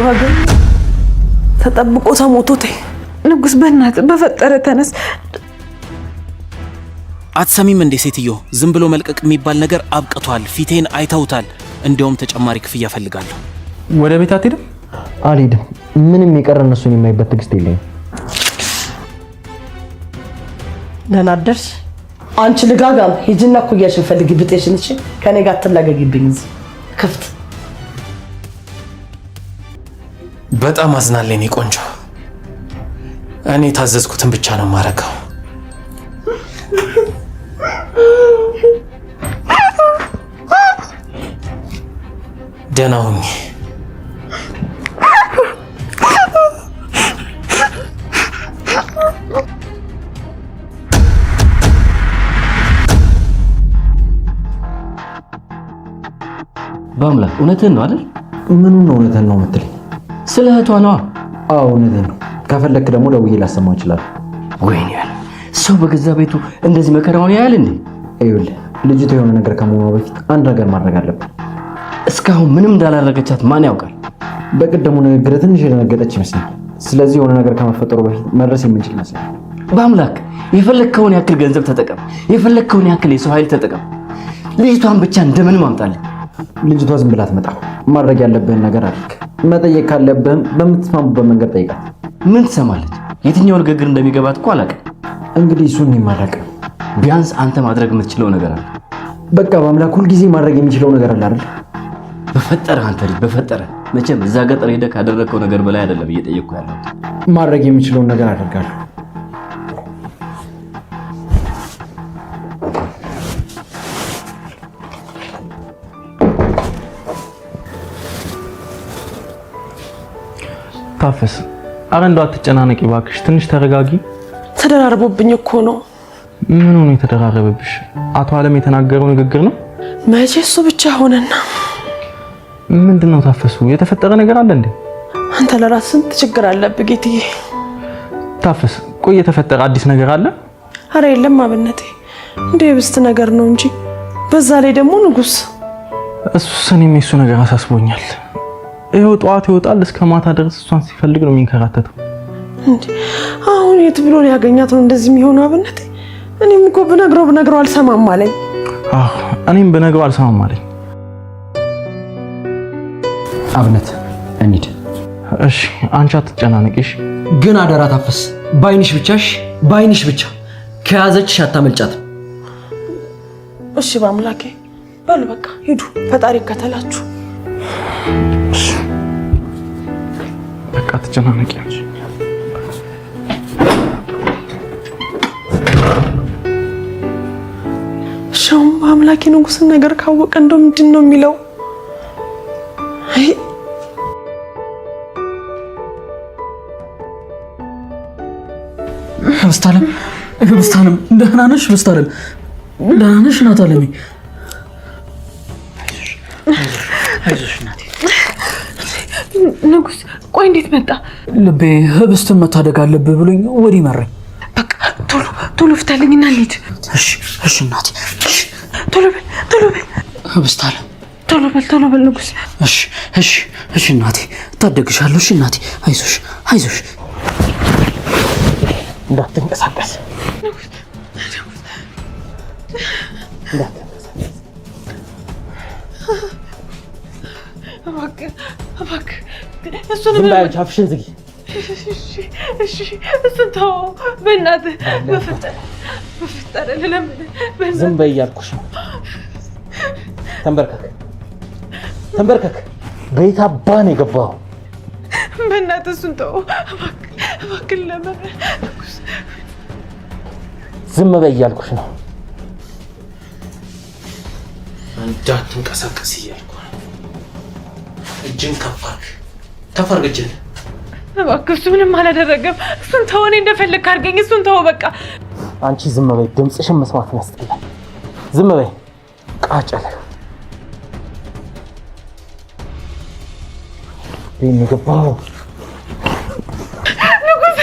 ዋገን ተጠብቆ ተሞቶቴ ንጉስ በእናትህ በፈጠረ ተነስ። አትሰሚም እንዴ ሴትዮ? ዝም ብሎ መልቀቅ የሚባል ነገር አብቅቷል። ፊቴን አይተውታል። እንደውም ተጨማሪ ክፍያ ፈልጋለሁ። ወደ ቤት አትሄድም? አልሄድም። ምንም የቀረ እነሱን የማይበት ትዕግስት የለኝም። ደህና አደርሽ አንቺ ልጋጋም። ሂጂና ኩያሽን ፈልጊ ብጤሽን። እሺ ከኔ ጋር አትላገጊብኝ። እዚህ ክፍት። በጣም አዝናለኝ ቆንጆ። እኔ ታዘዝኩትን ብቻ ነው ማረጋው። ደህና ሁኚ። በአምላክ እውነትህን ነው አይደል? ምኑን ነው እውነትህን ነው የምትለኝ? ስለ እህቷ ነዋ። አዎ እውነትህን ነው። ከፈለክ ደግሞ ደውዬ ላሰማው ይችላል። ወይኔ ያለ ሰው በገዛ ቤቱ እንደዚህ መከራውን ያያል እንዴ? ይኸውልህ ልጅቷ የሆነ ነገር ከመሆኗ በፊት አንድ ነገር ማድረግ አለብን። እስካሁን ምንም እንዳላረገቻት ማን ያውቃል? በቅድሙ ንግግር ትንሽ የደነገጠች ይመስላል። ስለዚህ የሆነ ነገር ከመፈጠሩ በፊት መድረስ የምንችል ይመስላል። በአምላክ የፈለግከውን ያክል ገንዘብ ተጠቀም፣ የፈለግከውን ያክል የሰው ኃይል ተጠቀም። ልጅቷን ብቻ እንደምንም አምጣልህ። ልጅቷ ዝም ብላ አትመጣም። ማድረግ ያለብህን ነገር አድርግ። መጠየቅ ካለብህም በምትስማሙበት መንገድ ጠይቃት። ምን ትሰማለች? የትኛው ንግግር እንደሚገባት እኮ አላውቅም። እንግዲህ እሱን ይማረቅ። ቢያንስ አንተ ማድረግ የምትችለው ነገር አለ። በቃ በአምላክ ሁልጊዜ ማድረግ የሚችለው ነገር አለ አይደል? በፈጠረህ አንተ ልጅ በፈጠረህ። መቼም እዛ ገጠር ሄደህ ካደረግከው ነገር በላይ አይደለም እየጠየቅኩ ያለሁት። ማድረግ የሚችለውን ነገር አደርጋለሁ። ታፈስ አረ እንደው አትጨናነቂ እባክሽ፣ ትንሽ ተረጋጊ። ተደራርቦብኝ እኮ ነው። ምን ሆነ የተደራረበብሽ? አቶ አለም የተናገረው ንግግር ነው? መቼ እሱ ብቻ ሆነና ምንድነው ታፈሱ? የተፈጠረ ነገር አለ እንዴ? አንተ ለራስህ ስንት ችግር አለብህ ጌትዬ። ታፈስ ቆይ የተፈጠረ አዲስ ነገር አለ? አረ የለም አብነቴ፣ እንደ የብስት ነገር ነው እንጂ። በዛ ላይ ደግሞ ንጉስ። እሱስ እኔም የሱ ነገር አሳስቦኛል። ይኸው ጠዋት ይወጣል እስከ ማታ ድረስ እሷን ሲፈልግ ነው የሚንከራተተው። እንዴ አሁን የት ብሎ ሊያገኛት ነው እንደዚህ የሚሆነው አብነቴ? እኔም እኮ ብነግረው አልሰማም አለኝ። አዎ እኔም ብነግረው አልሰማም አለኝ። አብነት እንሂድ። እሺ አንቺ አትጨናነቂሽ። ግን አደራ ታፈስ፣ ባይንሽ ብቻሽ፣ ባይንሽ ብቻ። ከያዘችሽ አታመልጫትም። እሺ በአምላኬ በሉ በቃ ሂዱ፣ ፈጣሪ ይከተላችሁ። በቃ አትጨናነቂ አንቺ። ሻም በአምላኬ ንጉስን ነገር ካወቀ እንደው ምንድን ነው የሚለው? አይ ህብስታለም ደህና ነሽ? ህብስታለም ደህና ነሽ? እናት አለሜ አይዞሽ እናቴ። ንጉስ ቆይ እንዴት መጣ? ልቤ ህብስትን መታደግ አለብህ ብሎኝ ወዲህ መራኝ። በቃ ቶሎ ፍታልኝና እንሂድ። እሺ እናቴ ቶሎ በል ህብስታለም ቶሎ በል ንጉስ። እሺ እናቴ እታደግሻለሁ። እሺ እናቴ አይዞሽ እንዳትንቀሳቀስ። እባክህ እሱን በል። አፍሽን ዝጊ። እሺ እሱን ተው በእናትህ። በፍጠረ ልለምንህ። ዝም በይ እያልኩሽ ነው። ተንበርከክ። በየት አባ ነው የገባኸው? በእናትህ እሱን ተው እባክህ ለምንህ። ዝም በይ እያልኩሽ ነው። እንዳትንቀሳቀስ እያልኩ ነው። እጅን ከፍ አድርግ እጅን። እባክህ እሱ ምንም አላደረገም። እሱን ተው፣ እኔ እንደፈለግህ አድርገኝ። እሱን ተው በቃ። አንቺ ዝም በይ። ድምፅሽን መስማት ያስጠላል። ዝም በይ ቃጨለ። ይሄን የገባኸው ንጉስ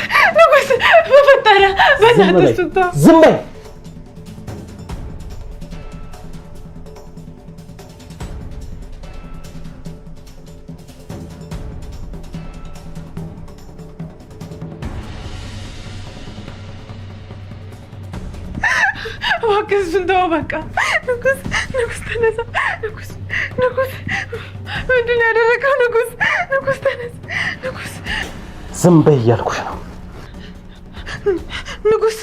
በፈጠረ በእናትህ እሱን ተው። ዝም በይ። እባክህ እሱን ተው በቃ። ንጉስ ተነሳ። ንጉስ ምንድን ነው ያደረገው? ንጉስ ተነሳ። ንጉስ ዝም በይ እያልኩሽ ነው። ንጉስ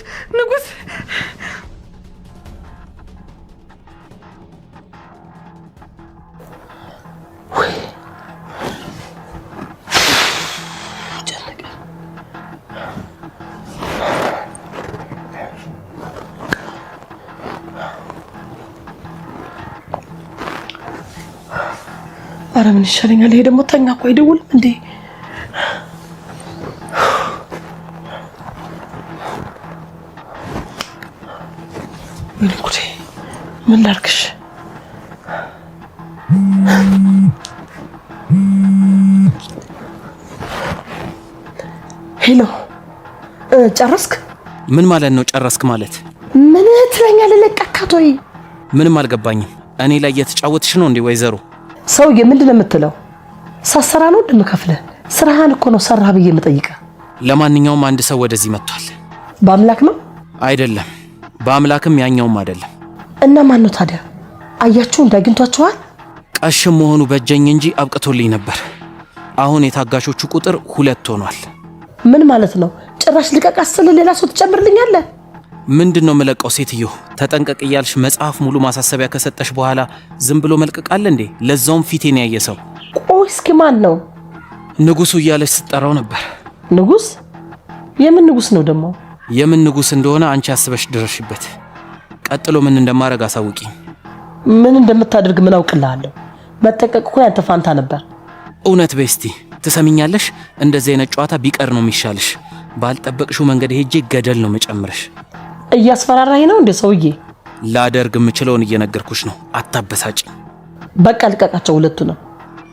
ኧረ ምን ይሻለኛል? ይሄ ደግሞ ተኛ እኮ አይደውልም እንዴ? ምን ጉዴ! ምን ላድርግሽ? ሄሎ ጨረስክ? ምን ማለት ነው ጨረስክ ማለት? ምን ትለኛለህ? ለቀካት ወይ? ምንም አልገባኝም። እኔ ላይ እየተጫወትሽ ነው እንዴ ወይዘሮ? ሰውዬ ምንድን ነው የምትለው? ሳሰራ ነው እንደምከፍልህ? ስራህን እኮ ነው ሰራህ ብዬ የምጠይቅህ። ለማንኛውም አንድ ሰው ወደዚህ መጥቷል። በአምላክ ነው? አይደለም፣ በአምላክም ያኛውም አይደለም። እና ማን ነው ታዲያ? አያችሁ እንዳግኝቷችኋል? ቀሽም መሆኑ በጀኝ እንጂ አብቅቶልኝ ነበር። አሁን የታጋሾቹ ቁጥር 2 ሆኗል። ምን ማለት ነው? ጭራሽ ልቀቅ አስል ሌላ ሰው ትጨምርልኛለህ? ምንድነው የምለቀው? ሴትዮ ተጠንቀቅ እያልሽ መጽሐፍ ሙሉ ማሳሰቢያ ከሰጠሽ በኋላ ዝም ብሎ መልቀቅ አለ እንዴ? ለዛውም ፊቴን ያየ ሰው። ቆይ እስኪ ማን ነው? ንጉሱ እያለች ስትጠራው ነበር። ንጉስ? የምን ንጉስ ነው ደግሞ? የምን ንጉስ እንደሆነ አንቺ አስበሽ ድረሽበት። ቀጥሎ ምን እንደማረግ አሳውቂ። ምን እንደምታደርግ ምን አውቅልሃለሁ? መጠቀቅ እኮ ያንተ ፋንታ ነበር። እውነት በስቲ ትሰሚኛለሽ? እንደዚህ አይነት ጨዋታ ቢቀር ነው የሚሻልሽ። ባልጠበቅሽው መንገድ ሄጄ ገደል ነው መጨምርሽ። እያስፈራራኝ ነው እንዴ ሰውዬ? ላደርግ የምችለውን እየነገርኩሽ ነው። አታበሳጭ። በቃ ልቀቃቸው ሁለቱ ነው።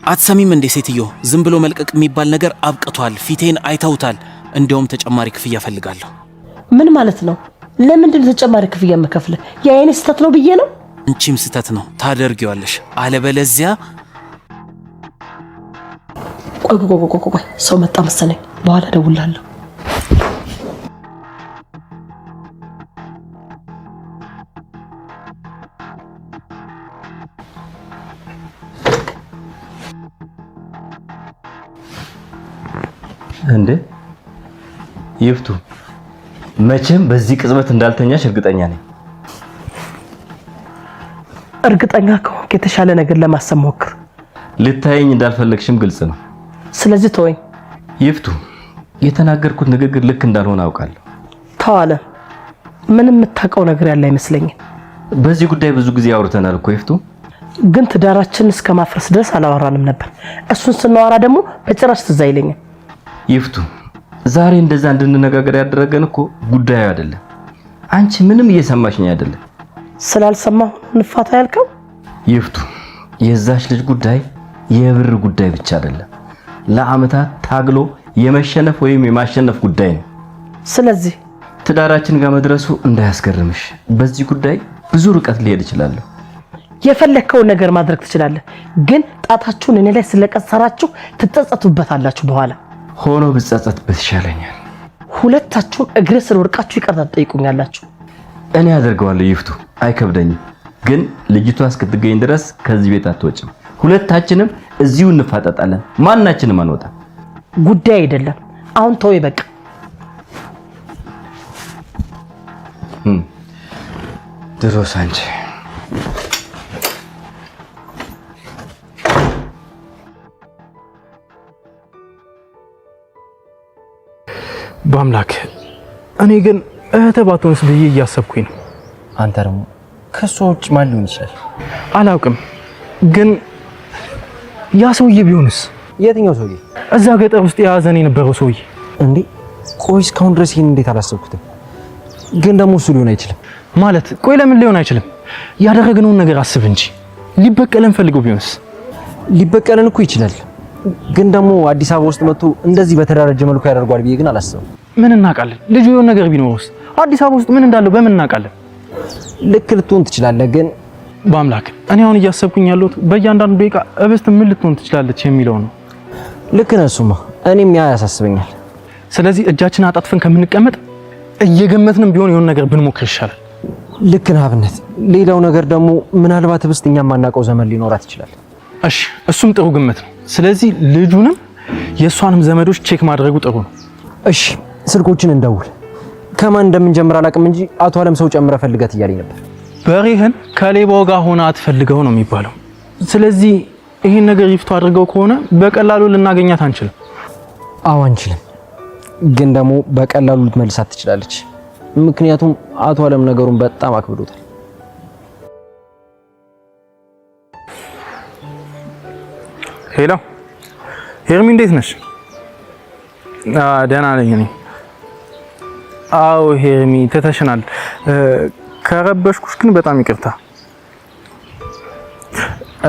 አትሰሚም እንዴ ሴትዮ? ዝም ብሎ መልቀቅ የሚባል ነገር አብቅቷል። ፊቴን አይተውታል። እንዲያውም ተጨማሪ ክፍያ ፈልጋለሁ። ምን ማለት ነው? ለምንድን ተጨማሪ ክፍያ መከፍለ? የአይኔ ስተት ነው ብዬ ነው? አንቺም ስተት ነው ታደርጊዋለሽ። አለበለዚያ ቆይ ሰው መጣ መሰለኝ። በኋላ ደውላለሁ። እንዴ ይፍቱ፣ መቼም በዚህ ቅጽበት እንዳልተኛሽ እርግጠኛ ነኝ። እርግጠኛ ከሆንክ የተሻለ ነገር ለማሰብ ሞክር። ልታየኝ እንዳልፈለግሽም ግልጽ ነው። ስለዚህ ተወኝ። ይፍቱ፣ የተናገርኩት ንግግር ልክ እንዳልሆነ አውቃለሁ። ተዋለ። ምንም የምታውቀው ነገር ያለ አይመስለኝም። በዚህ ጉዳይ ብዙ ጊዜ አውርተናል እኮ ይፍቱ። ግን ትዳራችን እስከ ማፍረስ ድረስ አላወራንም ነበር። እሱን ስናወራ ደግሞ በጭራሽ ትዝ አይለኝም። ይፍቱ፣ ዛሬ እንደዛ እንድንነጋገር ያደረገን እኮ ጉዳዩ አይደለም። አንቺ ምንም እየሰማሽኝ አይደለም። ስላልሰማሁ ንፋታ ያልከው? ይፍቱ፣ የዛች ልጅ ጉዳይ የብር ጉዳይ ብቻ አይደለም። ለዓመታት ታግሎ የመሸነፍ ወይም የማሸነፍ ጉዳይ ነው። ስለዚህ ትዳራችን ጋር መድረሱ እንዳያስገርምሽ። በዚህ ጉዳይ ብዙ ርቀት ሊሄድ ይችላል። የፈለከውን ነገር ማድረግ ትችላለህ። ግን ጣታችሁን እኔ ላይ ስለቀሰራችሁ ትጸጸቱበታላችሁ በኋላ። ሆኖ ብጸጸትበት ይሻለኛል። ሁለታችሁም እግሬ ስር ወድቃችሁ ይቅርታ ትጠይቁኛላችሁ። እኔ አደርገዋለሁ ይፍቱ፣ አይከብደኝም። ግን ልጅቷ እስክትገኝ ድረስ ከዚህ ቤት አትወጭም። ሁለታችንም እዚሁ እንፋጠጣለን። ማናችንም አንወጣም። ጉዳይ አይደለም። አሁን ተወይ በቃ። ድሮስ አንቺ በአምላክ እኔ ግን እህቴ ባትሆንስ ብዬ እያሰብኩኝ ነው። አንተ ደግሞ ከሷ ውጭ ማን ሊሆን ይችላል? አላውቅም፣ ግን ያ ሰውዬ ቢሆንስ? የትኛው ሰውዬ? እዛ ገጠር ውስጥ የያዘን የነበረው ሰውዬ። እንዴ ቆይ እስካሁን ድረስ ይሄን እንዴት አላሰብኩትም? ግን ደግሞ እሱ ሊሆን አይችልም ማለት። ቆይ ለምን ሊሆን አይችልም? ያደረግነውን ነገር አስብ እንጂ። ሊበቀለን ፈልገው ቢሆንስ? ሊበቀለን እኮ ይችላል፣ ግን ደግሞ አዲስ አበባ ውስጥ መጥቶ እንደዚህ በተደራጀ መልኩ ያደርጓል ብዬ ግን አላስብም። ምን እናውቃለን? ልጁ የሆነ ነገር ቢኖርስ? አዲስ አበባ ውስጥ ምን እንዳለው በምን እናውቃለን? ልክ ልትሆን ትችላለህ፣ ግን በአምላክ እኔ አሁን እያሰብኩኝ ያለሁት በእያንዳንዱ ደቂቃ እብስት ምን ልትሆን ትችላለች የሚለው ነው። ልክ ነህ። እሱማ እኔም ያ ያሳስበኛል። ስለዚህ እጃችን አጣጥፈን ከምንቀመጥ እየገመትንም ቢሆን የሆነ ነገር ብንሞክር ይሻላል። ልክ ነህ አብነት። ሌላው ነገር ደግሞ ምናልባት ህብስት እኛም ማናውቀው ዘመን ሊኖራት ይችላል። እሺ እሱም ጥሩ ግምት ነው። ስለዚህ ልጁንም የእሷንም ዘመዶች ቼክ ማድረጉ ጥሩ ነው። እሺ ስልኮችን እንደውል። ከማን እንደምንጀምር አላውቅም እንጂ አቶ አለም ሰው ጨምረ ፈልገት እያለኝ ነበር። በሬህን ከሌባው ጋር ሆነ አትፈልገው ነው የሚባለው። ስለዚህ ይሄን ነገር ይፍቱ አድርገው ከሆነ በቀላሉ ልናገኛት አንችልም። አዎ አንችልም፣ ግን ደግሞ በቀላሉ ልትመልሳት ትችላለች። ምክንያቱም አቶ አለም ነገሩን በጣም አክብዶታል። ሄሎ ሄርሚ፣ እንዴት ነሽ? ደህና ነኝ እኔ። አዎ ሄርሚ ተተሽናል። ከረበሽኩሽ ግን በጣም ይቅርታ።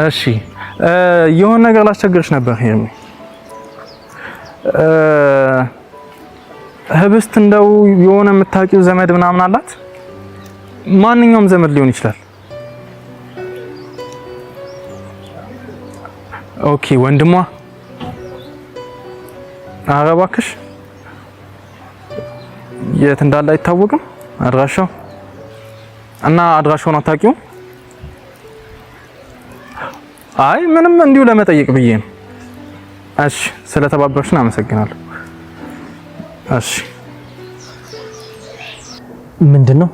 እሺ የሆነ ነገር ላስቸግርሽ ነበር ሄርሚ። ህብስት እንደው የሆነ የምታውቂው ዘመድ ምናምን አላት? ማንኛውም ዘመድ ሊሆን ይችላል። ኦኬ ወንድሟ? ኧረ እባክሽ የት እንዳለ አይታወቅም አድራሻው? እና አድራሻውን አታውቂውም? አይ ምንም እንዲሁ ለመጠየቅ ብዬ ነው። እሺ ስለተባበርሽን አመሰግናለሁ። እሺ ምንድነው?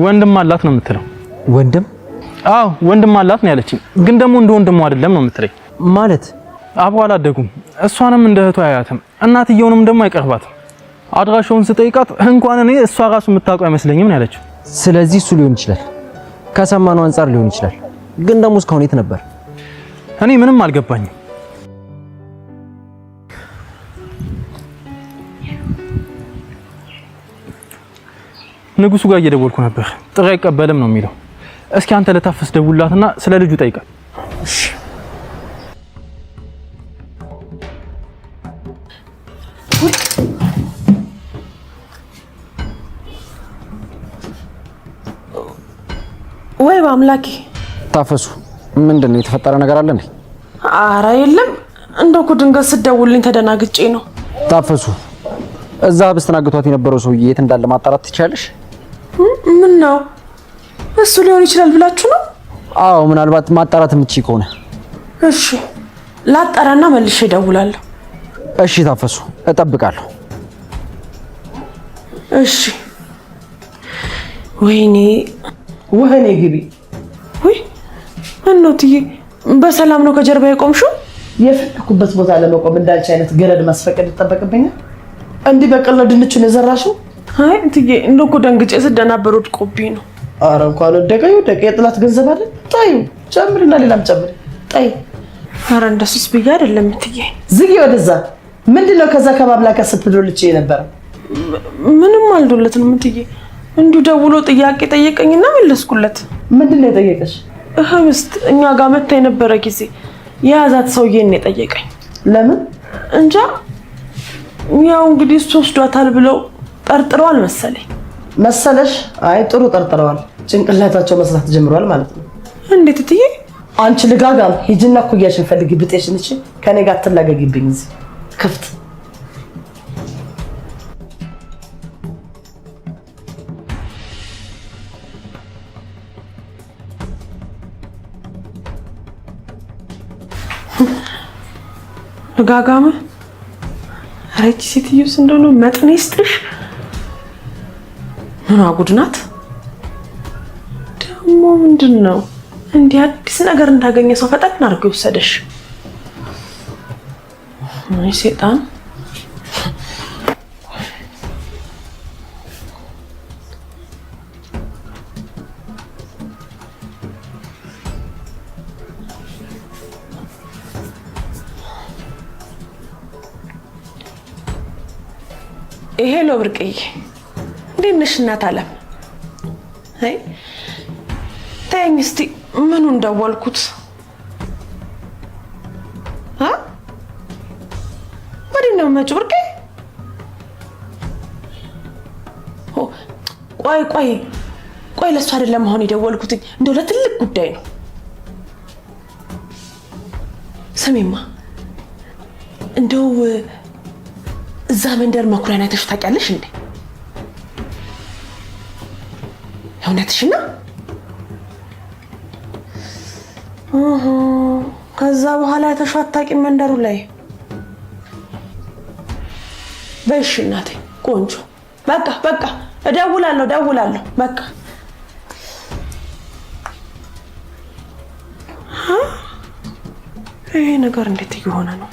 ወንድም አላት ነው የምትለው። ወንድም? አዎ ወንድም አላት ነው ያለችኝ። ግን ደግሞ እንደ ወንድሙ አይደለም ነው የምትለኝ። ማለት አብሮ አላደጉም። እሷንም እንደ እህቷ አያያትም። እናትየውንም ደግሞ አይቀርባትም። አድራሻውን ስጠይቃት እንኳን እኔ እሷ ራሱ የምታውቀው አይመስለኝም ነው ያለችው። ስለዚህ እሱ ሊሆን ይችላል፣ ከሰማነው አንፃር ሊሆን ይችላል። ግን ደግሞ እስካሁን የት ነበር? እኔ ምንም አልገባኝም። ንጉሱ ጋር እየደወልኩ ነበር። ጥሪ አይቀበልም ነው የሚለው። እስኪ አንተ ለታፈስ ደውላትና ስለ ልጁ ጠይቃት። እሺ ወይ በአምላኬ ታፈሱ፣ ምንድነው የተፈጠረ ነገር አለ እንዴ? ኧረ የለም፣ እንደው እኮ ድንገት ስትደውልልኝ ተደናግጬ ነው። ታፈሱ፣ እዛ በስተናግቷት የነበረው ሰውዬ የት እንዳለ ማጣራት ትችያለሽ? ምን ነው እሱ ሊሆን ይችላል ብላችሁ ነው? አዎ ምናልባት ማጣራት የምትችይ ከሆነ እሺ ላጣራና መልሼ እደውላለሁ። እሺ ታፈሱ፣ እጠብቃለሁ። እሺ ወይኔ ግቢ። ወይ እናትዬ በሰላም ነው ከጀርባ የቆምሽው? የፈለኩበት ቦታ ለመቆም እንዳንቺ አይነት ገረድ ማስፈቀድ ይጠበቅብኛል? እንዲህ በቀል ነው ድንቹን የዘራሽው? አይ እንትዬ እንደው እኮ ደንግጬ ስደናበር ወድቆብኝ ነው። ኧረ እንኳን ወደቀ የጥላት ገንዘብ አይደል? ጣዩ ጨምሪና ሌላም ጨምሪ። ጣይ። ኧረ እንደሱስ ብዬ አይደለም እንትዬ። ዝጊ ወደዛ። ምንድነው ከዛ ከባብላካ ስትዶልቼ ነበር? ምንም አልዶለትም እንትዬ። እንዲሁ ደውሎ ጥያቄ ጠየቀኝና መለስኩለት። ምንድነው የጠየቀሽ? ህብስት እኛ ጋር መታ የነበረ ጊዜ የያዛት ሰውዬን ነው የጠየቀኝ። ለምን? እንጃ። ያው እንግዲህ እሱ ወስዷታል ብለው ጠርጥረዋል መሰለሽ? አይ ጥሩ ጠርጥረዋል። ጭንቅላታቸው መስራት ጀምሯል ማለት ነው። እንዴት እትዬ? አንቺ ልጋጋም ሂጂና ኩያሽን ፈልጊ ብጤሽን። እሺ ከኔ ጋር ትላገጊብኝ እዚህ ክፍት። ልጋጋም አረቺ ሴትዮስ እንደሆነ መጥኔ ይስጥሽ። ምን አጉድ ናት ደግሞ? ምንድነው እንዲህ አዲስ ነገር እንዳገኘ ሰው ፈጠን አድርጎ ይወሰደሽ? አይ ሴጣን። ሄሎ ብርቅዬ፣ እንዴት ነሽ እናት አለም? አይ ተይኝ እስቲ ምኑን ደወልኩት? ወዴት ነው የምመጪው ብርቅዬ? ቆይ ለእሱ አይደለም አሁን የደወልኩትኝ፣ እንደው ለትልቅ ጉዳይ ነው። ስሚማ፣ እንደው እዛ መንደር መኩሪያን አይተሽ ታውቂያለሽ እንዴ? እውነትሽ ነው? ከዛ በኋላ ተሻታቂ መንደሩ ላይ በሽ እናቴ ቆንጆ በቃ እደውላለሁ በቃ ይሄ ነገር እንዴት እየሆነ ነው?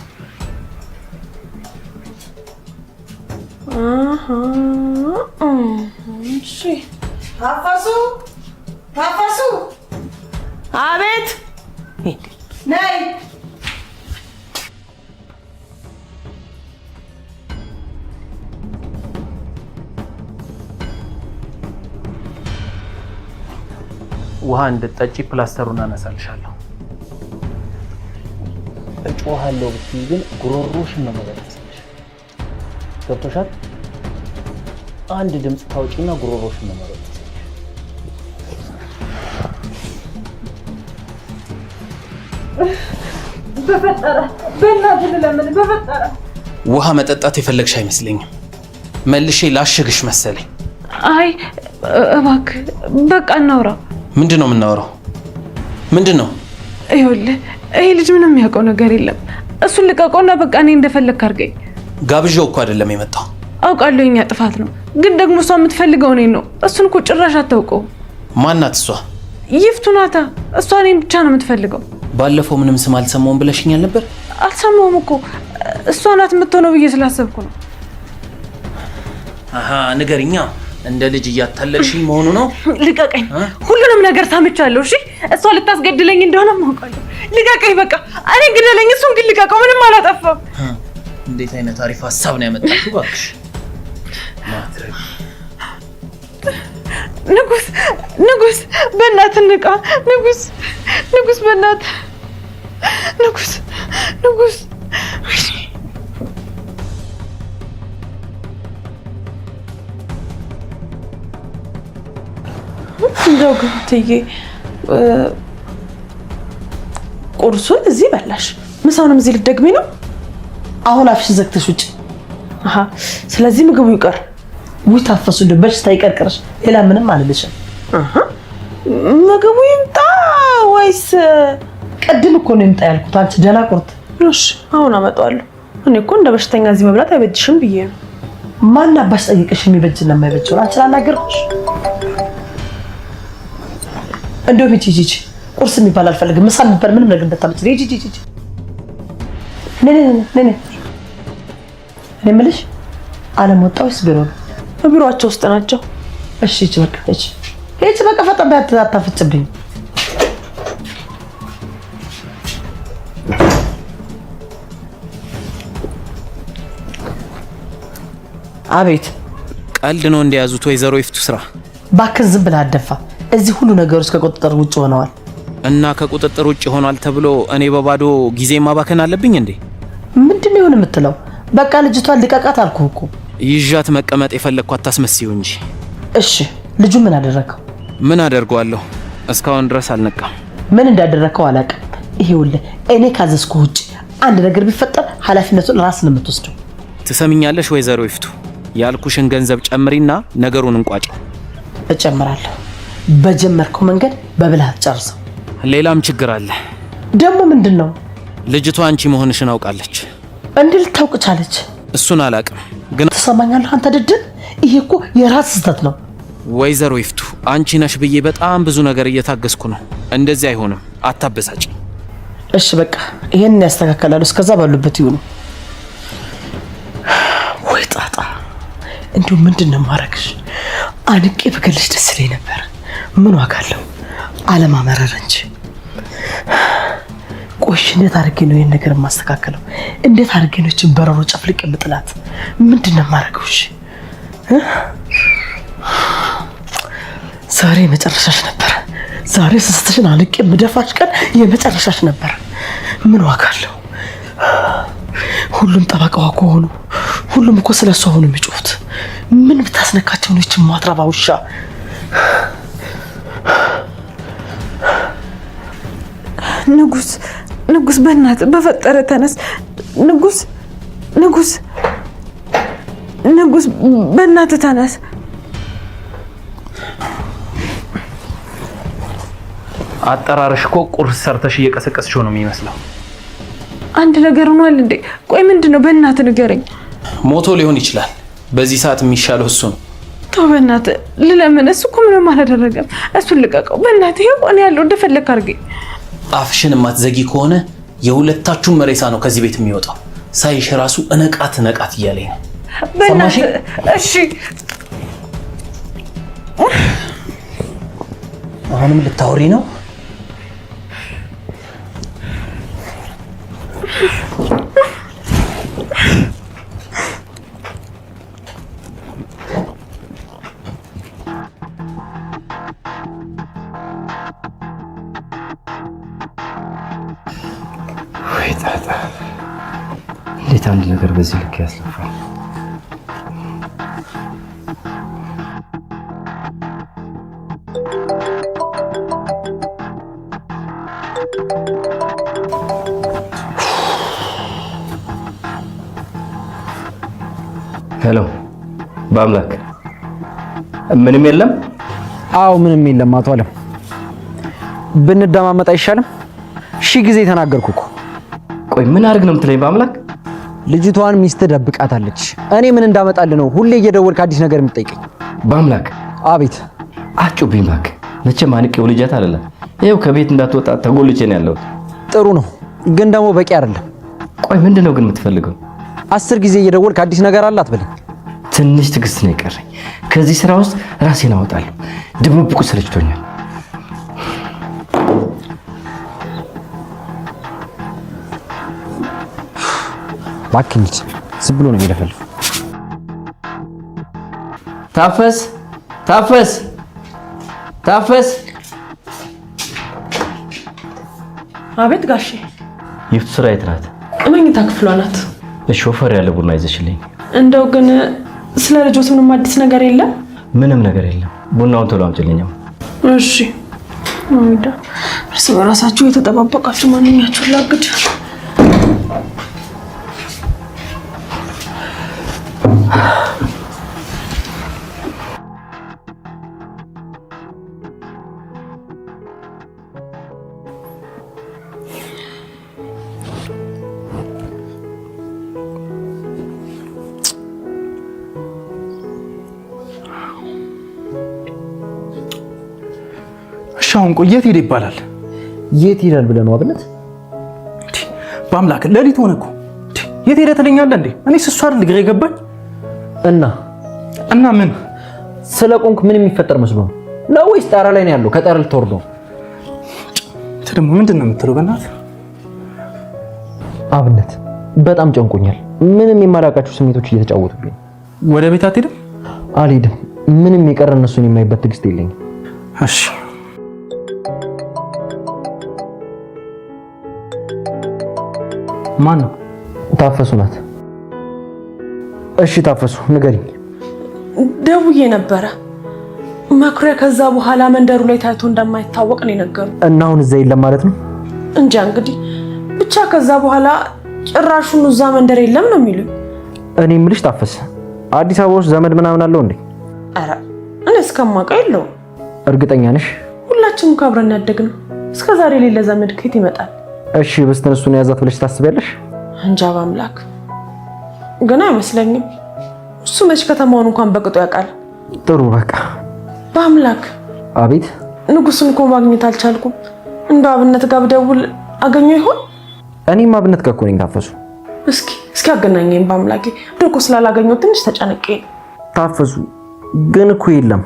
እሺ ታፈሱ አቤት ነይ ውሃ እንድትጠጪ ፕላስተሩን አነሳልሻለሁ። እጮሃለሁ ብትይ ግን ጉሮሮሽን ነው መበጠስ። ገብቶሻል? አንድ ድምጽ ታውጪና ጉሮሮሽን ነው መበጠስ። በፈጠረ በእናትህ ለምን በፈጠረ ውሃ መጠጣት የፈለግሽ አይመስለኝም። መልሼ ላሽግሽ መሰለኝ። አይ እባክህ በቃ እናውራ። ምንድነው የምናወራው? ምንድነው? ይኸውልህ ይሄ ልጅ ምንም የሚያውቀው ነገር የለም። እሱን ልቀቀውና በቃ እኔ እንደፈለግክ አድርገኝ። ጋብዣው እኮ አይደለም የመጣው። አውቃለሁ የኛ ጥፋት ነው፣ ግን ደግሞ እሷ የምትፈልገው እኔን ነው። እሱን እኮ ጭራሽ አታውቀውም። ማናት እሷ? ይፍቱ ናታ። እሷ እኔን ብቻ ነው የምትፈልገው። ባለፈው ምንም ስም አልሰማውም ብለሽኛል ነበር። አልሰማውም እኮ እሷ ናት የምትሆነው ብዬ ስላሰብኩ ነው። አሃ ንገሪኛ። እንደ ልጅ እያታለልሽኝ መሆኑ ነው? ልቀቀኝ። ሁሉንም ነገር ሰምቻለሁ። እሺ እሷ ልታስገድለኝ እንደሆነ ማውቃለሁ። ልቀቀኝ በቃ። እኔ ግደለኝ፣ እሱን ግን ልቀቀው። ምንም አላጠፋም። እንዴት አይነት አሪፍ ሀሳብ ነው ያመጣሽው እባክሽ። ንጉስ በእናትህ ንቃ። ንጉስ በእናትህ ንጉስ እንደው ግን ትዬ ቁርሱን እዚህ በላሽ፣ ምሳውንም እዚህ ልትደግሚ ነው? አሁን አፍሽን ዘግተሽ ውጭ። ስለዚህ ምግቡ ይቀር። ውይ ታፈሱ በሽታ ይቀርቅርሽ። ሌላ ምንም አልልሽም። ምግቡ ይምጣ ወይስ? ቅድም እኮ ነው ይምጣ ያልኩት። አንቺ ደህና ቁርጥ። እሺ አሁን አመጣዋለሁ። እኔ እኮ እንደ በሽተኛ እዚህ መብላት አይበጅሽም ብዬ ነው። ማን አባሽ ጠይቀሽ የሚበጅና የማይበጅው? አንቺ ላናገርኩሽ። እንደው ሂጂ ቁርስ የሚባል አልፈልግም። ምሳ የሚባል ምንም ነገር እንዳታመጪ። ሂጂ ነይ እኔ የምልሽ አለም ወጣ ወይስ ቢሮ ነው? ቢሮአቸው ውስጥ ናቸው። እሺ ሂጂ በቃ ፈጠን አታፍጭብኝ። አቤት። ቀልድ ነው እንደያዙት ወይዘሮ ይፍቱ ስራ። ባክን ዝም ብለህ አደፋ። እዚህ ሁሉ ነገሮች ከቁጥጥር ውጭ ሆነዋል። እና ከቁጥጥር ውጭ ሆኗል ተብሎ እኔ በባዶ ጊዜ ማባከን አለብኝ እንዴ? ምንድነው ይሁን የምትለው? በቃ ልጅቷን ልቀቃት አልኩህ እኮ። ይዣት መቀመጥ የፈለግኳት ታስመስዩ እንጂ። እሺ ልጁ ምን አደረከው? ምን አደርገዋለሁ? እስካሁን ድረስ አልነቃም። ምን እንዳደረከው አላውቅም። ይሄውልህ እኔ ካዘዝኩ ውጭ አንድ ነገር ቢፈጠር ኃላፊነቱን ራስን የምትወስደው። ትሰሚኛለሽ ወይዘሮ ይፍቱ? ያልኩሽን ገንዘብ ጨምሪና ነገሩን እንቋጨው። እጨምራለሁ። በጀመርከው መንገድ በብልሃት ጨርሰው። ሌላም ችግር አለ። ደግሞ ምንድነው? ልጅቷ አንቺ መሆንሽን አውቃለች። እንዴ ልታውቅ ቻለች? እሱን አላውቅም፣ ግን ትሰማኛለህ አንተ ድድን? ይሄ እኮ የራስ ስህተት ነው። ወይዘሮ ይፍቱ አንቺ ነሽ ብዬ በጣም ብዙ ነገር እየታገስኩ ነው። እንደዚህ አይሆንም፣ አታበሳጭ። እሺ በቃ ይሄንን ያስተካክላሉ። እስከዛ ባሉበት ይሁኑ። ወይ ጣጣ! እንዴው ምንድነው ማረግሽ? አንቄ በገልሽ ደስ ይለኝ ነበር። ምን ዋጋ አለው? አለማመረር እንጂ። ቆሽ እንዴት አድርጌ ነው ይሄን ነገር ማስተካከለው? እንዴት አድርጌ ነው እቺን በረሮ ጨፍልቅ የምጥላት? ምንድነው ማረገው? እሺ ዛሬ መጨረሻሽ ነበር። ዛሬ ስስትሽን አንቄ የምደፋሽ ቀን የመጨረሻሽ ነበር። ምን ዋጋ አለው? ሁሉም ጠበቃዋ ከሆኑ ሁሉም እኮ ስለሷ ሆኖ የሚጮሁት። ምን ብታስነካቸው ነው እቺን ማትረባ ውሻ? ንጉስ በእናትህ በፈጠረ ተነስ። ንጉስ በእናትህ ተነስ። አጠራርሽ እኮ ቁርስ ሰርተሽ እየቀሰቀስሽው ነው የሚመስለው። አንድ ነገር ሆኗል እንዴ? ቆይ ምንድነው? በእናትህ ንገረኝ። ሞቶ ሊሆን ይችላል። በዚህ ሰዓት የሚሻለው እሱ ነው። ተው በእናትህ ልለምን። እሱ እኮ ምንም አላደረገም። እሱን ልቀቀው በእናትህ። ይሄው እኔ ያለው እንደፈለክ አድርገኝ። አፍሽን የማትዘጊ ከሆነ የሁለታችሁም መሬሳ ነው ከዚህ ቤት የሚወጣው። ሳይሽ ራሱ እነቃት እያለኝ ነው። በእናትህ እሺ። አሁንም ልታወሪ ነው? እንዴት አንድ ነገር በዚህ ልክ ያስለፋል? ሄሎ፣ በአምላክ ምንም የለም? አዎ ምንም የለም አቶ አለም። ብንደማመጥ አይሻልም? ሺህ ጊዜ ተናገርኩ እኮ። ቆይ ምን አድርግ ነው የምትለኝ? በአምላክ ልጅቷን ሚስት ደብቃታለች። እኔ ምን እንዳመጣልህ ነው ሁሌ እየደወልክ አዲስ ነገር የምትጠይቀኝ? በአምላክ አቤት። አጩብኝ እባክህ። መቼም አንቄው ልጃት አይደለም። ይኸው ከቤት እንዳትወጣ ተጎልቼ ነው ያለሁት። ጥሩ ነው ግን ደግሞ በቂ አይደለም። ቆይ ምንድነው ግን የምትፈልገው? 10 ጊዜ እየደወልክ አዲስ ነገር አለ አትበለኝ። ትንሽ ትዕግስት ነው የቀረኝ። ከዚህ ስራ ውስጥ ራሴን አወጣለሁ። ድብብቁ ሰለችቶኛል። ባክንች ዝም ብሎ ነው የሚለፈልፍ። ታፈስ ታፈስ ታፈስ። አቤት ጋሼ። ይፍቱ ስራ የት ናት? መኝታ ክፍሏ ናት። ሾፈር ያለ ቡና ይዘሽልኝ። እንደው ግን ስለ ልጆት ምንም አዲስ ነገር የለም? ምንም ነገር የለም። ቡናውን ቶሎ አምጪልኝ። እሺ። ማሚዳ እርስ በራሳችሁ የተጠባበቃችሁ ማንኛችሁ ላግድ። አሁን ቆይ የት ሄደ ይባላል? የት ሄዳል ብለህ ነው አብነት? በአምላክ ሌሊት ሆነ እኮ። የት ሄደ ትለኛለህ እንዴ? እኔስ እሱ አይደል ግራ የገባኝ። እና ምን ስለቆንክ ምን የሚፈጠር መስሎ ነው ወይስ ጣራ ላይ ነው ያለው? ከጣራ ልትወርድ ነው? ደግሞ ምንድን ነው የምትለው? በእናትህ አብነት በጣም ጨንቆኛል። ምንም የማላውቃቸው ስሜቶች እየተጫወቱብኝ። ወደ ቤት አትሄድም? አልሄድም። ምንም የቀረ እነሱን የማይበት ትዕግስት የለኝም። እሺ ማን ነው? ታፈሱ ናት። እሺ ታፈሱ ንገሪኝ። ደውዬ ነበረ። መኩሪያ ከዛ በኋላ መንደሩ ላይ ታይቶ እንደማይታወቅ ነው የነገሩ። እና አሁን እዛ የለም ማለት ነው? እንጃ እንግዲህ ብቻ ከዛ በኋላ ጭራሹን እዛ መንደር የለም ነው የሚሉኝ። እኔ የምልሽ ታፈስ አዲስ አበባ ውስጥ ዘመድ ምናምን አለው እንዴ? ኧረ እኔ እስከማውቀው የለውም። እርግጠኛ ነሽ? ሁላችንም ካብረን ያደግነው እስከ ዛሬ ሌላ ዘመድ ከየት ይመጣል? እሺ በስተን እሱን ያዛት ብለሽ ታስቢያለሽ? እንጃ በአምላክ ግን አይመስለኝም። እሱ መች ከተማውን እንኳን በቅጡ ያውቃል። ጥሩ በቃ በአምላክ። አቤት። ንጉስን እኮ ማግኘት አልቻልኩም። እንደ አብነት ጋር ብደውል አገኘው ይሆን? እኔም አብነት ጋር እኮ ነኝ ታፈሱ። እስኪ አገናኘኝ በአምላኬ። ደርቆ ስላላገኘው ትንሽ ተጨነቄ። ታፈሱ ግን እኮ የለም።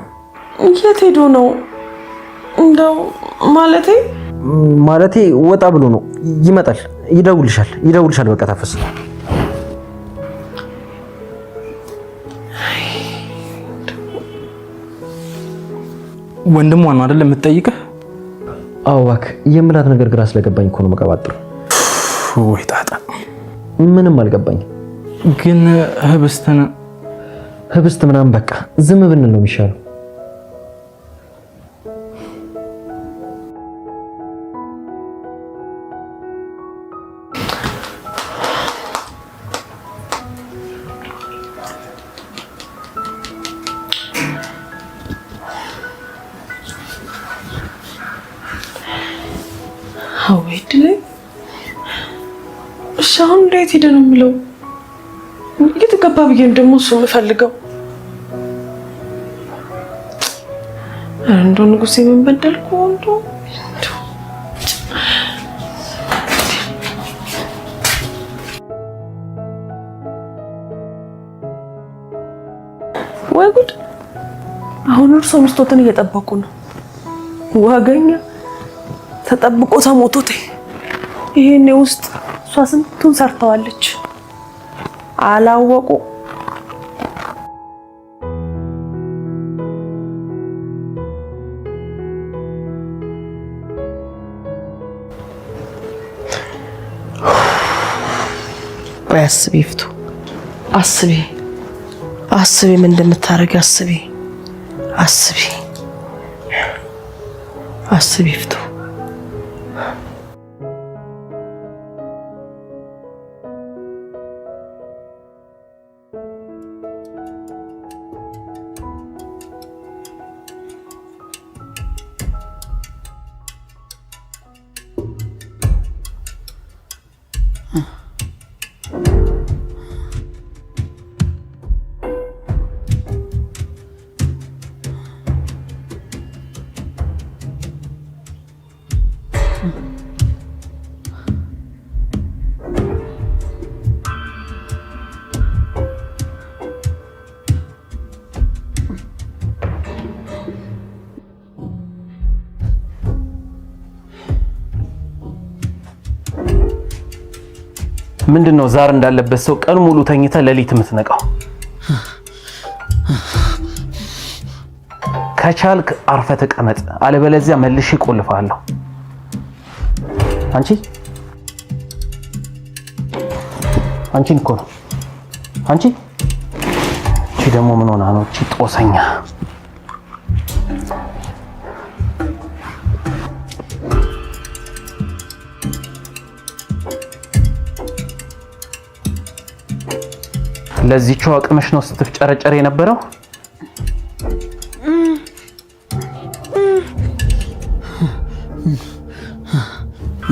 የት ሄዶ ነው? እንደው ማለቴ ወጣ ብሎ ነው። ይመጣል። ይደውልሻል። በቃ ታፈስ። ወንድሟ ነው አይደል የምትጠይቅህ? አዎ እባክህ የምላት ነገር ግራ ስለገባኝ እኮ ነው መቀባጥሩ። ወይ ጣጣ። ምንም አልገባኝ። ግን ህብስት ምናምን በቃ ዝም ብንል ነው የሚሻለው። እሺ አሁን እንዴት ሄደ ነው የምለው? እየተገባ ብዬ ደግሞ እሱ የምፈልገው እንደው ንጉሴ ምን በደልኩ እንደው ወይ ጉድ! አሁን እርሶ ሚስቶትን እየጠበቁ ነው። ዋገኛ ተጠብቆ ተሞቶት ይሄኔ ውስጥ እሷ ስንቱን ሰርተዋለች አላወቁ። አስቢ ይፍቱ፣ አስቢ አስቢ፣ ምን እንደምታረግ አስቢ አስቢ አስቢ ይፍቱ። ምንድነው ዛር እንዳለበት ሰው ቀን ሙሉ ተኝተ ሌሊት የምትነቃው? ከቻልክ አርፈ ተቀመጥ፣ አለበለዚያ መልሼ እቆልፋለሁ። አንቺን እኮ ነው። አንቺ ደግሞ ምን ሆና ነው እቺ ጦሰኛ? ለዚህው አቅምሽ ነው ስትፍጨረጨር የነበረው?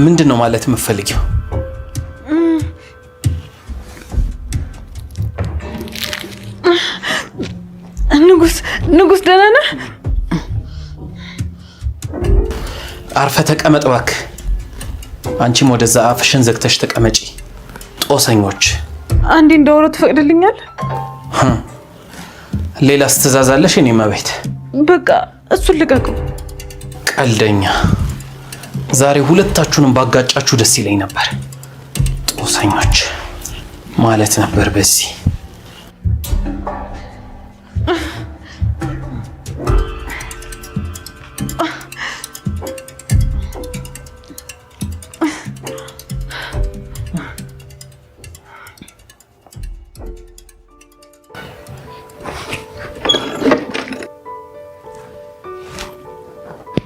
ምንድነው ማለት የምትፈልጊው? ንጉስ ደህና ነህ? አርፈ ተቀመጥ እባክህ። አንቺም ወደዛ አፍሽን ዘግተሽ ተቀመጪ። ጦሰኞች አንዴ እንዳወራው ትፈቅድልኛል? ሌላስ ትእዛዝ አለሽ? እኔ መቤት በቃ እሱን ልቀቀው። ቀልደኛ። ዛሬ ሁለታችሁንም ባጋጫችሁ ደስ ይለኝ ነበር። ጦሰኞች ማለት ነበር በዚህ።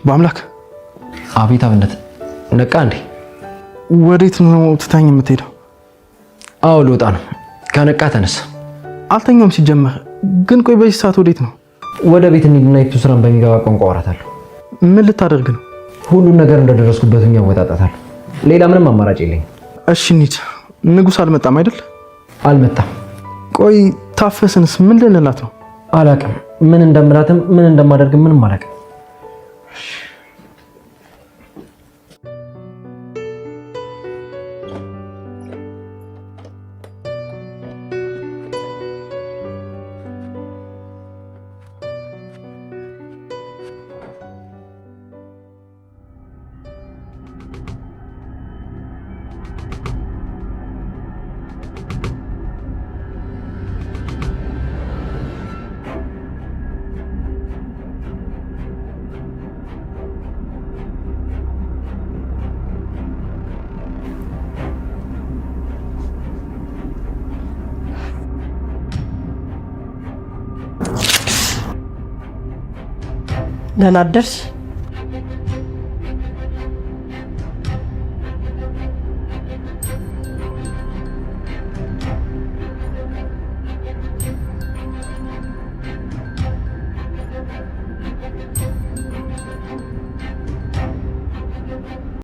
በአምላክ አቤት አብነት፣ ነቃ እንዴ? ወዴት ነው ትታኝ የምትሄደው? አዎ ልወጣ ነው። ከነቃ ተነስ። አልተኛውም ሲጀመር። ግን ቆይ በዚህ ሰዓት ወዴት ነው? ወደ ቤት እንሂድና ይፍቱ ስራን በሚገባ ቋንቋ አወራታለሁ። ምን ልታደርግ ነው? ሁሉን ነገር እንደደረስኩበት ያወጣጣታለሁ። ሌላ ምንም አማራጭ የለኝም። እሺ እንሂድ። ንጉስ አልመጣም አይደል? አልመጣም። ቆይ ታፈስንስ ምን ልንላት ነው? አላቅም። ምን እንደምላትም ምን እንደማደርግም ምንም አላቅም። ደህና አደርሽ?